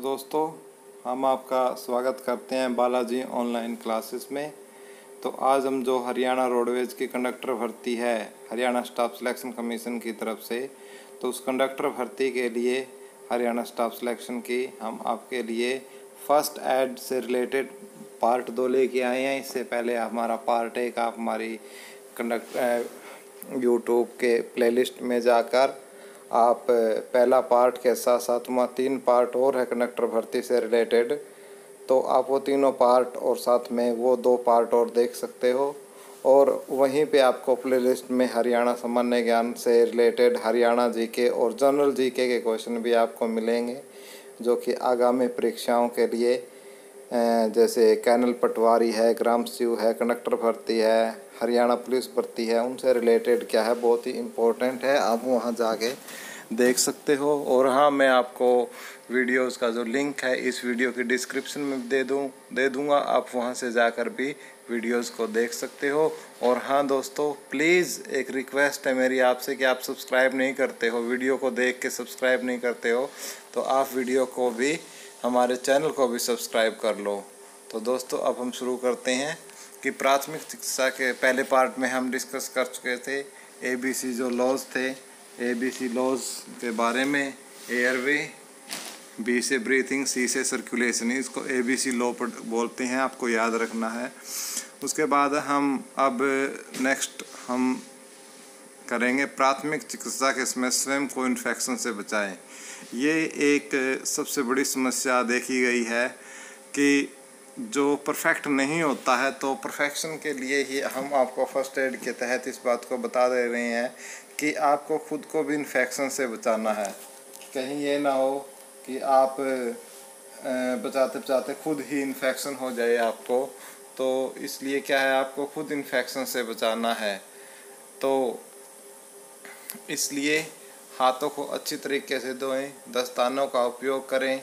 दोस्तों, हम आपका स्वागत करते हैं बालाजी ऑनलाइन क्लासेस में। तो आज हम जो हरियाणा रोडवेज की कंडक्टर भर्ती है हरियाणा स्टाफ सिलेक्शन कमीशन की तरफ से, तो उस कंडक्टर भर्ती के लिए हरियाणा स्टाफ सिलेक्शन की हम आपके लिए फर्स्ट ऐड से रिलेटेड पार्ट 2 लेके आए हैं। इससे पहले हमारा पार्ट 1 आप हमारी यूट्यूब के प्लेलिस्ट में जाकर आप पहला पार्ट के साथ साथ वहाँ 3 पार्ट और है कंडक्टर भर्ती से रिलेटेड, तो आप वो तीनों पार्ट और साथ में वो 2 पार्ट और देख सकते हो। और वहीं पे आपको प्लेलिस्ट में हरियाणा सामान्य ज्ञान से रिलेटेड हरियाणा जीके और जनरल जीके के क्वेश्चन भी आपको मिलेंगे, जो कि आगामी परीक्षाओं के लिए जैसे कैनल पटवारी है, ग्राम सचिव है, कंडक्टर भर्ती है, हरियाणा पुलिस भर्ती है, उनसे रिलेटेड क्या है बहुत ही इम्पोर्टेंट है। आप वहाँ जाके देख सकते हो। और हाँ, मैं आपको वीडियोस का जो लिंक है इस वीडियो की डिस्क्रिप्शन में दे दूँगा। आप वहाँ से जाकर भी वीडियोस को देख सकते हो। और हाँ दोस्तों, प्लीज़ एक रिक्वेस्ट है मेरी आपसे कि आप सब्सक्राइब नहीं करते हो, वीडियो को देख के सब्सक्राइब नहीं करते हो, तो आप वीडियो को भी, हमारे चैनल को भी सब्सक्राइब कर लो। तो दोस्तों, अब हम शुरू करते हैं कि प्राथमिक शिक्षा के पहले पार्ट में हम डिस्कस कर चुके थे ABC जो लॉज थे, ABC लॉज के बारे में। एयरवे, B से ब्रीथिंग, C से सर्कुलेशन, इसको ABC लॉ बोलते हैं, आपको याद रखना है। उसके बाद हम अब नेक्स्ट हम करेंगे प्राथमिक चिकित्सा के समय स्वयं को इन्फेक्शन से बचाएं। ये एक सबसे बड़ी समस्या देखी गई है कि जो परफेक्ट नहीं होता है, तो परफेक्शन के लिए ही हम आपको फर्स्ट एड के तहत इस बात को बता दे रहे हैं कि आपको खुद को भी इन्फेक्शन से बचाना है। कहीं ये ना हो कि आप बचाते बचाते खुद ही इन्फेक्शन हो जाए आपको, तो इसलिए क्या है, आपको खुद इन्फेक्शन से बचाना है। तो इसलिए हाथों को अच्छी तरीके से धोएं, दस्तानों का उपयोग करें,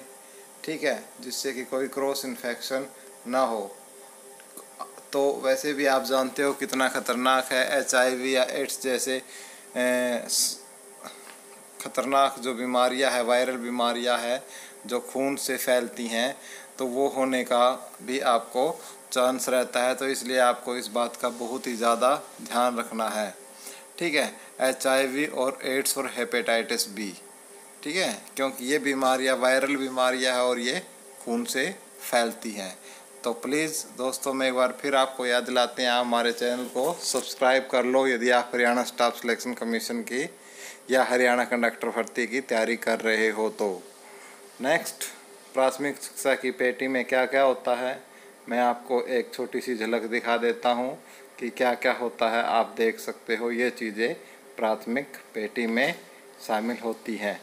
ठीक है, जिससे कि कोई क्रॉस इन्फेक्शन ना हो। तो वैसे भी आप जानते हो कितना ख़तरनाक है HIV या एड्स जैसे ख़तरनाक जो बीमारियां है, वायरल बीमारियां है जो खून से फैलती हैं, तो वो होने का भी आपको चांस रहता है। तो इसलिए आपको इस बात का बहुत ही ज़्यादा ध्यान रखना है, ठीक है। HIV और एड्स और हेपेटाइटिस B, ठीक है, क्योंकि ये बीमारियां वायरल बीमारियां हैं और ये खून से फैलती हैं। तो प्लीज़ दोस्तों, मैं एक बार फिर आपको याद दिलाते हैं, आप हमारे चैनल को सब्सक्राइब कर लो यदि आप हरियाणा स्टाफ सिलेक्शन कमीशन की या हरियाणा कंडक्टर भर्ती की तैयारी कर रहे हो। तो नेक्स्ट, प्राथमिक शिक्षा की पेटी में क्या क्या होता है, मैं आपको एक छोटी सी झलक दिखा देता हूँ कि क्या क्या होता है। आप देख सकते हो, ये चीज़ें प्राथमिक पेटी में शामिल होती हैं,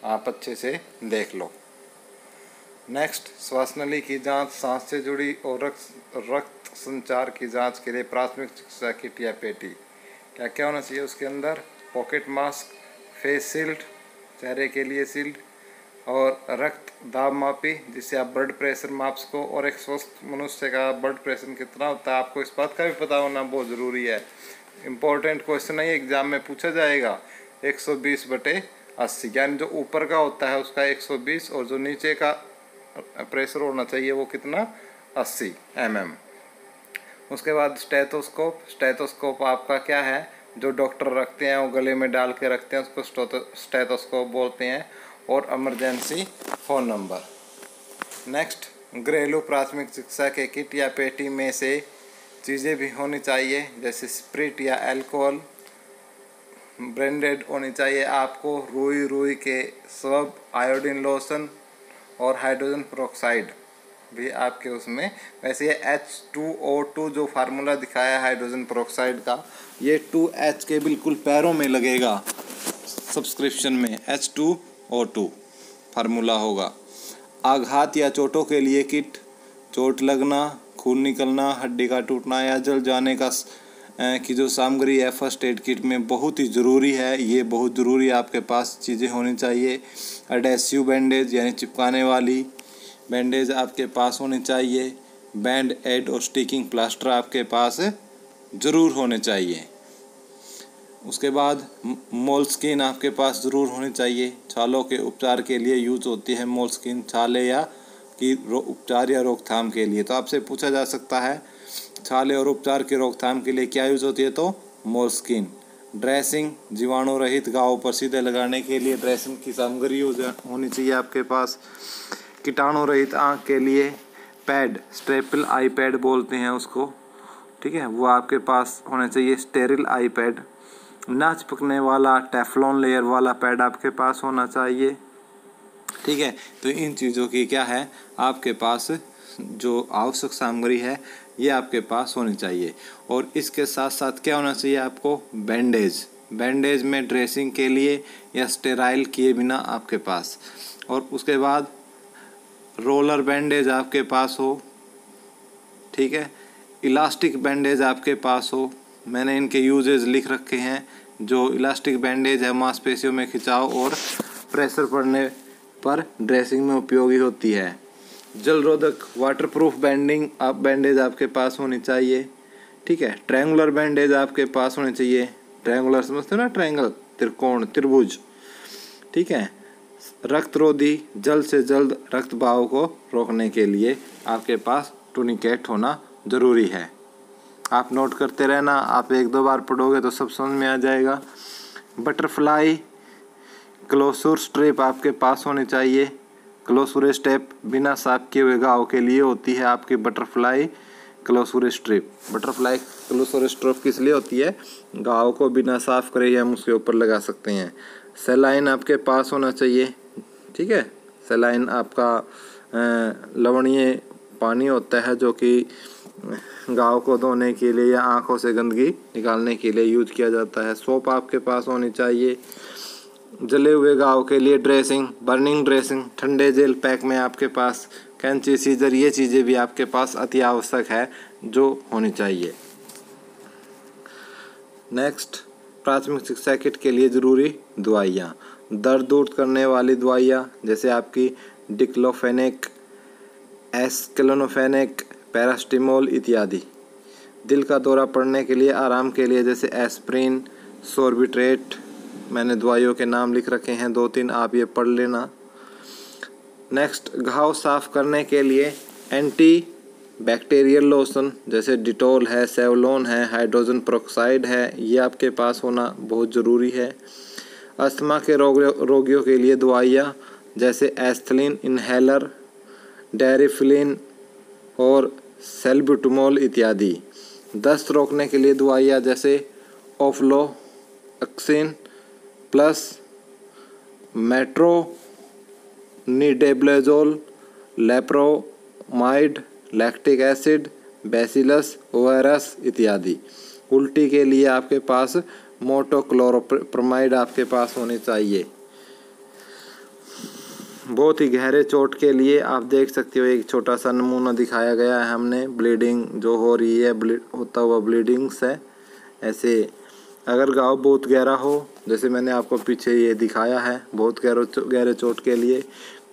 आप अच्छे से देख लो। नेक्स्ट, श्वासनली की जांच, सांस से जुड़ी और रक्त संचार की जांच के लिए प्राथमिक चिकित्सा किट या पेटी क्या क्या होना चाहिए उसके अंदर? पॉकेट मास्क, फेस शील्ड, चेहरे के लिए शील्ड, और रक्त दाब मापी जिससे आप ब्लड प्रेशर माप सको। और एक स्वस्थ मनुष्य का ब्लड प्रेशर कितना होता है आपको इस बात का भी पता होना बहुत ज़रूरी है। इम्पोर्टेंट क्वेश्चन है, एग्जाम में पूछा जाएगा। 120/80, यानी जो ऊपर का होता है उसका 120 और जो नीचे का प्रेशर होना चाहिए वो कितना, 80 mm। उसके बाद स्टेथोस्कोप आपका क्या है, जो डॉक्टर रखते हैं वो गले में डाल के रखते हैं, उसको स्टेथोस्कोप बोलते हैं। और इमरजेंसी फ़ोन नंबर। नेक्स्ट, घरेलू प्राथमिक चिकित्सा के किट या पेटी में से चीज़ें भी होनी चाहिए, जैसे स्प्रिट या अल्कोहल, ब्रांडेड होनी चाहिए आपको, रुई के सब, आयोडीन लोशन और हाइड्रोजन पेरोक्साइड भी आपके उसमें। वैसे ये H2O2 जो फार्मूला दिखाया है हाइड्रोजन पेरोक्साइड का, ये 2H के बिल्कुल पैरों में लगेगा सब्सक्रिप्शन में, H2O2 फार्मूला होगा। आघात या चोटों के लिए किट, चोट लगना, खून निकलना, हड्डी का टूटना या जल जाने का की जो सामग्री है फर्स्ट एड किट में बहुत ही ज़रूरी है। ये बहुत ज़रूरी आपके पास चीज़ें होनी चाहिए। एडेसिव बैंडेज यानी चिपकाने वाली बैंडेज आपके पास होनी चाहिए। बैंड एड और स्टिकिंग प्लास्टर आपके पास ज़रूर होने चाहिए। उसके बाद मोलस्किन आपके पास ज़रूर होनी चाहिए। छालों के उपचार के लिए यूज होती है मोलस्किन, छाले या की उपचार या रोकथाम के लिए। तो आपसे पूछा जा सकता है छाले और उपचार की रोकथाम के लिए क्या यूज होती है, तो मोलस्किन। ड्रेसिंग, जीवाणु रहित घाव पर सीधे लगाने के लिए ड्रेसिंग की सामग्री होनी चाहिए आपके पास। कीटाणु रहित आँख के लिए पैड, स्टेपल आई पैड बोलते हैं उसको, ठीक है, वो आपके पास होना चाहिए। स्टेरिल आई पैड। ना चिपकने वाला टेफ्लॉन लेयर वाला पैड आपके पास होना चाहिए, ठीक है। तो इन चीज़ों की क्या है, आपके पास जो आवश्यक सामग्री है ये आपके पास होनी चाहिए। और इसके साथ साथ क्या होना चाहिए आपको, बैंडेज। बैंडेज में ड्रेसिंग के लिए या स्टेराइल किए बिना आपके पास। और उसके बाद रोलर बैंडेज आपके पास हो, ठीक है। इलास्टिक बैंडेज आपके पास हो। मैंने इनके यूजेज लिख रखे हैं। जो इलास्टिक बैंडेज है मांसपेशियों में खिंचाव और प्रेशर पड़ने पर ड्रेसिंग में उपयोगी होती है। जलरोधक वाटरप्रूफ बैंडेज आपके पास होनी चाहिए, ठीक है। ट्रायंगुलर बैंडेज आपके पास होने चाहिए। ट्रायंगुलर समझते हो ना, ट्रायंगल, त्रिकोण, त्रिभुज, ठीक है। रक्तरोधी, जल्द से जल्द रक्त बहाव को रोकने के लिए आपके पास टूनिकेट होना जरूरी है। आप नोट करते रहना, आप एक दो बार पढ़ोगे तो सब समझ में आ जाएगा। बटरफ्लाई क्लोसुर स्ट्रिप आपके पास होनी चाहिए। क्लोसुर स्ट्रिप बिना साफ किए हुए घाव के लिए होती है आपकी बटरफ्लाई क्लोसुर स्ट्रिप। बटरफ्लाई क्लोसुर स्ट्रिप किस लिए होती है, घाव को बिना साफ करे हम उसके ऊपर लगा सकते हैं। सेलाइन आपके पास होना चाहिए, ठीक है। सेलाइन आपका लवणीय पानी होता है जो कि घाव को धोने के लिए या आंखों से गंदगी निकालने के लिए यूज किया जाता है। सोप आपके पास होनी चाहिए। जले हुए घाव के लिए ड्रेसिंग, बर्निंग ड्रेसिंग, ठंडे जेल पैक में आपके पास कैंची, सीजर, ये चीज़ें भी आपके पास अति आवश्यक है जो होनी चाहिए। नेक्स्ट, प्राथमिक शिक्षा किट के लिए ज़रूरी दवाइयाँ। दर्द दूर करने वाली दवाइयाँ जैसे आपकी डिक्लोफेनेक, एस्केलोनोफेनेक, पैरास्टिमोल इत्यादि। दिल का दौरा पड़ने के लिए, आराम के लिए जैसे एस्प्रिन, सोर्बिट्रेट, मैंने दवाइयों के नाम लिख रखे हैं 2-3, आप ये पढ़ लेना। नेक्स्ट, घाव साफ करने के लिए एंटी बैक्टीरियल लोशन जैसे डिटॉल है, सेवलॉन है, हाइड्रोजन पेरोक्साइड है, ये आपके पास होना बहुत ज़रूरी है। अस्थमा के रोगियों के लिए दवाइयाँ जैसे एस्थलीन इन्हेलर, डेरिफ्लिन और सेल्ब्यूटामोल इत्यादि। दस्त रोकने के लिए दवाइयाँ जैसे ओफ्लोक्सिन प्लस, मेट्रोनिडेब्लेजोल, लेप्रोमाइड, लैक्टिक एसिड, बैसिलस ओएरस इत्यादि। उल्टी के लिए आपके पास मोटोक्लोरोप्रोमाइड आपके पास होनी चाहिए। बहुत ही गहरे चोट के लिए आप देख सकते हो, एक छोटा सा नमूना दिखाया गया है हमने। ब्लीडिंग जो हो रही है, होता हुआ ब्लीडिंग्स है। ऐसे अगर घाव बहुत गहरा हो, जैसे मैंने आपको पीछे ये दिखाया है, बहुत गहरे चोट के लिए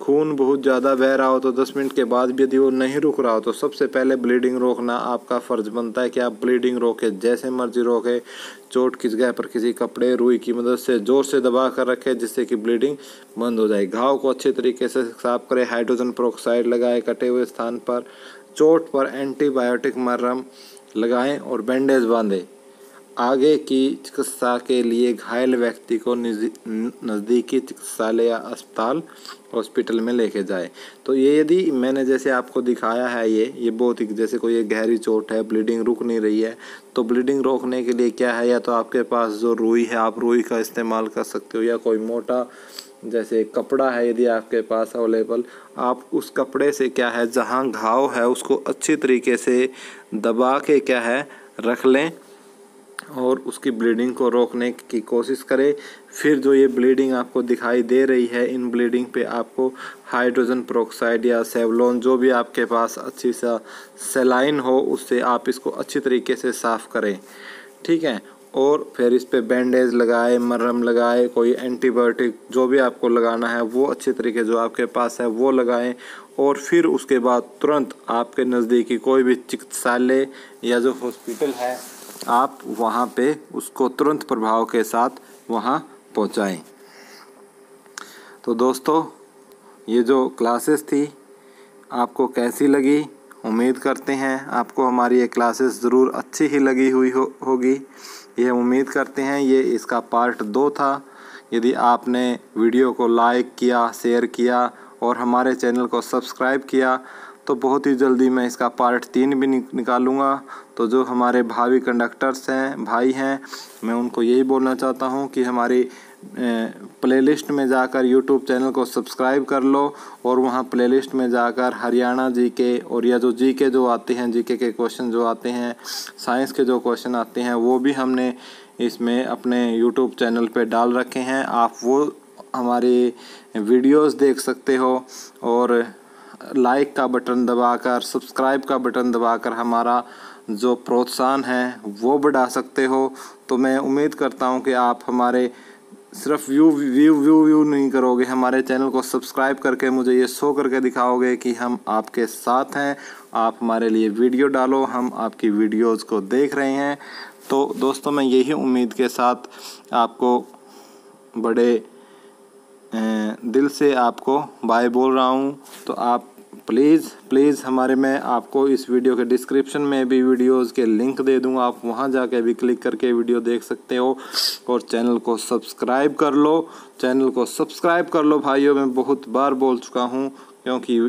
खून बहुत ज़्यादा बह रहा हो तो 10 मिनट के बाद भी यदि वो नहीं रुक रहा हो तो सबसे पहले ब्लीडिंग रोकना आपका फ़र्ज़ बनता है कि आप ब्लीडिंग रोके, जैसे मर्जी रोके। चोट किस जगह पर किसी कपड़े, रुई की मदद से ज़ोर से दबा कर रखें जिससे कि ब्लीडिंग बंद हो जाए। घाव को अच्छे तरीके से साफ करें, हाइड्रोजन पेरोक्साइड लगाएं कटे हुए स्थान पर, चोट पर एंटीबायोटिक मरहम लगाएं और बैंडेज बांधें। आगे की चिकित्सा के लिए घायल व्यक्ति को नज़दीकी चिकित्सालय या अस्पताल हॉस्पिटल में लेके जाए। तो ये यदि मैंने जैसे आपको दिखाया है, ये बहुत ही जैसे कोई एक गहरी चोट है, ब्लीडिंग रुक नहीं रही है, तो ब्लीडिंग रोकने के लिए क्या है, या तो आपके पास जो रुई है आप रुई का इस्तेमाल कर सकते हो, या कोई मोटा जैसे कपड़ा है यदि आपके पास अवेलेबल, आप उस कपड़े से क्या है जहाँ घाव है उसको अच्छी तरीके से दबा के क्या है रख लें और उसकी ब्लीडिंग को रोकने की कोशिश करें। फिर जो ये ब्लीडिंग आपको दिखाई दे रही है, इन ब्लीडिंग पे आपको हाइड्रोजन पेरोक्साइड या सेवलॉन जो भी आपके पास अच्छी सा सेलाइन हो उससे आप इसको अच्छी तरीके से साफ़ करें, ठीक है। और फिर इस पे बैंडेज लगाए, मरहम लगाए, कोई एंटीबायोटिक जो भी आपको लगाना है वो अच्छे तरीके जो आपके पास है वो लगाएं। और फिर उसके बाद तुरंत आपके नज़दीकी कोई भी चिकित्सालय या जो हॉस्पिटल है आप वहाँ पे उसको तुरंत प्रभाव के साथ वहाँ पहुँचाएं। तो दोस्तों, ये जो क्लासेस थी आपको कैसी लगी? उम्मीद करते हैं आपको हमारी ये क्लासेस ज़रूर अच्छी ही लगी हुई होगी। ये उम्मीद करते हैं। ये इसका पार्ट 2 था। यदि आपने वीडियो को लाइक किया, शेयर किया और हमारे चैनल को सब्सक्राइब किया तो बहुत ही जल्दी मैं इसका पार्ट 3 भी निकालूंगा। तो जो हमारे भावी कंडक्टर्स हैं, भाई हैं, मैं उनको यही बोलना चाहता हूं कि हमारी प्लेलिस्ट में जाकर यूट्यूब चैनल को सब्सक्राइब कर लो और वहां प्लेलिस्ट में जाकर हरियाणा जीके और या जो जीके जो आते हैं, जीके के क्वेश्चन जो आते हैं, साइंस के जो क्वेश्चन आते हैं, वो भी हमने इसमें अपने यूट्यूब चैनल पे डाल रखे हैं। आप वो हमारी वीडियोस देख सकते हो और लाइक का बटन दबाकर, सब्सक्राइब का बटन दबाकर हमारा जो प्रोत्साहन है वो बढ़ा सकते हो। तो मैं उम्मीद करता हूं कि आप हमारे सिर्फ व्यू नहीं करोगे, हमारे चैनल को सब्सक्राइब करके मुझे ये शो करके दिखाओगे कि हम आपके साथ हैं। आप हमारे लिए वीडियो डालो, हम आपकी वीडियोस को देख रहे हैं। तो दोस्तों, मैं यही उम्मीद के साथ आपको बड़े दिल से आपको बाय बोल रहा हूँ। तो आप प्लीज़ हमारे, मैं आपको इस वीडियो के डिस्क्रिप्शन में भी वीडियोस के लिंक दे दूँगा, आप वहाँ जाके भी क्लिक करके वीडियो देख सकते हो और चैनल को सब्सक्राइब कर लो। चैनल को सब्सक्राइब कर लो भाइयों, मैं बहुत बार बोल चुका हूँ, क्योंकि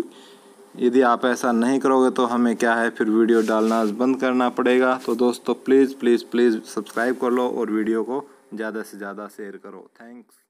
यदि आप ऐसा नहीं करोगे तो हमें क्या है, फिर वीडियो डालना बंद करना पड़ेगा। तो दोस्तों, प्लीज़ सब्सक्राइब कर लो और वीडियो को ज़्यादा से ज़्यादा शेयर करो। थैंक्स।